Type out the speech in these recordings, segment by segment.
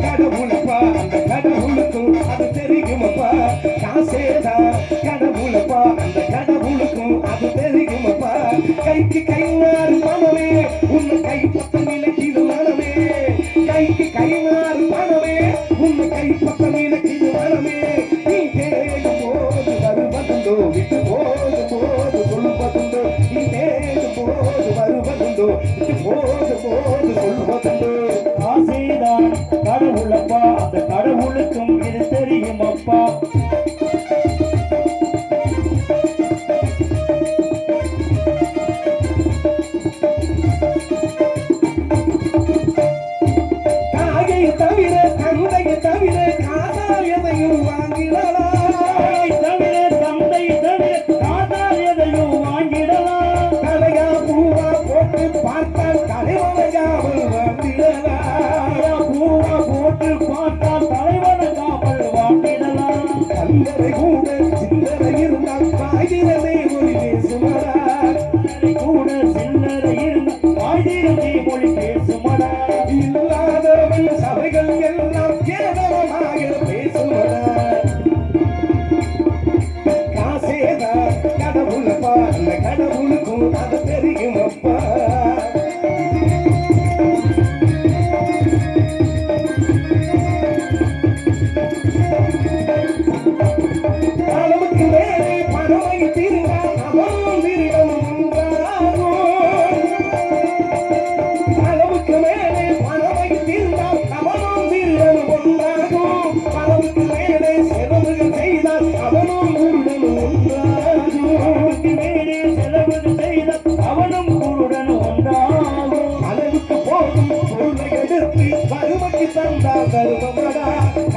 கடவுளப்பா அந்த கடவுளுக்கும் அது தெரியுமப்பா. காசேதா கடவுளப்பா அந்த கடவுளுக்கும் அது தெரியுமப்பா. கைக்கு கை மாறு பணமே உன்னை கை பத்த நினைக்கிது மனமே. கைக்கு கை மாறு பணமே உன்னை கை பத்த நினைக்கிது மனமே. நீ தேடும் போது வருவதுண்டோ விட்டு போதும் போது சொல்வதுண்டோ. நீ தேடும் போது வருவதுண்டோ விட்டு போது போது சொல்வதுண்டோ. ஆசைதான் கடவுளப்பா அந்த கடவுளுக்கும் இது தெரியுமப்பா. தாயை தவிர தந்தையை தவிர காதால் எதையும் வாங்கிடலாம். தவிர தந்தை தவிர காதால் எதையும் வாங்கிடலாம். தலையா பூவா போட்டு பார்த்தால் தலைவனையாமல் வாழ்ந்திடலாம். பூவா போட்டு பார்த்தால் தலைவனகாமல் வாங்கிடலாம். கல்லறை கூட சில்லறை இருந்தால் காகிதமே மொழி பேசுமடா. கூட சில்லறை இருந்தால் காகிதமே மொழி பேசுமடா. இல்லாதவன் சபைகள் எல்லாம் கேவலமாக பேசுமடா. காசேதா கடவுளப்பா அந்த கடவுளுக்கும் அது தெரியுமப்பா. அளவுக்கு மேலே பணமை தீர்ந்தால் அவனும் தீர்க்கம் உண்டாகும். அளவுக்கு மேலே பணமை தீர்ந்தால் அவனும் தீர்க்கம் உண்டாகும். அளவுக்கு மேலே செலவுகள் செய்தால் அவனும் குருடன் உண்டாகும். அளவுக்கு மேலே செலவுகள் செய்தால் அவனும் குருடன் உண்டாகும். அளவுக்கு போகும் பொருளை எடுத்து வறுமைக்கு தந்தால் தருமமடா.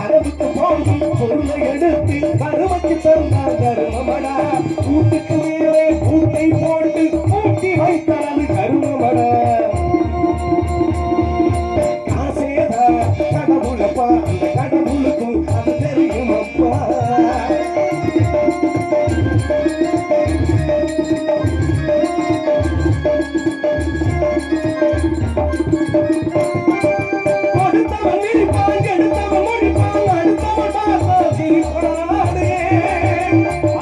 அளவுக்கு போகும் பொருளை எடுத்து வறுமைக்கு தந்தால் தருமமடா. கூட்டுக்கு மேலே கூட்டை போட்டு கூட்டி வைத்தால் கருமமடா. காசேதா கடவுளப்பா அந்த கடவுளுக்கும் அது தெரியுமப்பா. கொடுத்தவன் நிற்பான் எடுத்தவன் முடிப்பான் அடுத்தவன் பார்த்தா சிரிப்பானே.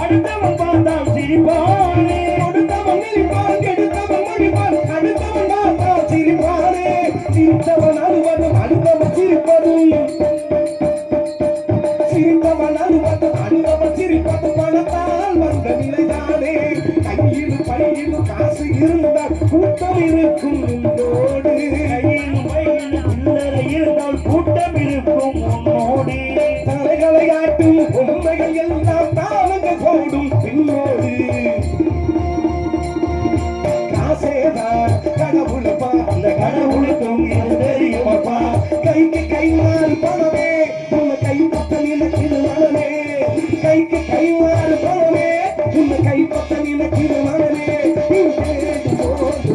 அடுத்தவன் பார்த்தால் சிரிப்பானே. கொடுத்தவன் நிற்பான் எடுத்தவன் முடிப்பான் அடுத்தவன் பார்த்தா சிரிப்பானே. சிரித்தவன் அழுவதும் அடுத்தவன் சிரிப்பதும். சிரித்தவன் அழுவதும் அடுத்தவன் சிரிப்பதும் பணத்தால் வந்த நிலைதானே. கையில் பையில் காசு இருந்தால் கூட்டம் இருக்கும் உன்னோடு. கையில் பையில் சில்லறை இருந்தால் கூட்டம் இருக்கும் உன்னோடு. தலைகளை ஆட்டும் பொம்மைகள் எல்லாம் தாளங்கள் போடும் பின்னோடு. காசேதா கடவுளப்பா அந்த கடவுளுக்கும் இது தெரியுமப்பா. கைக்கு கை மாறு பணமே உன்னை கை பத்த நினைக்கிது மனமே. கைக்கு கை மாறு பணமே உன்னை கை பத்த நினைக்கிது மனமே. நீ தேடும் போது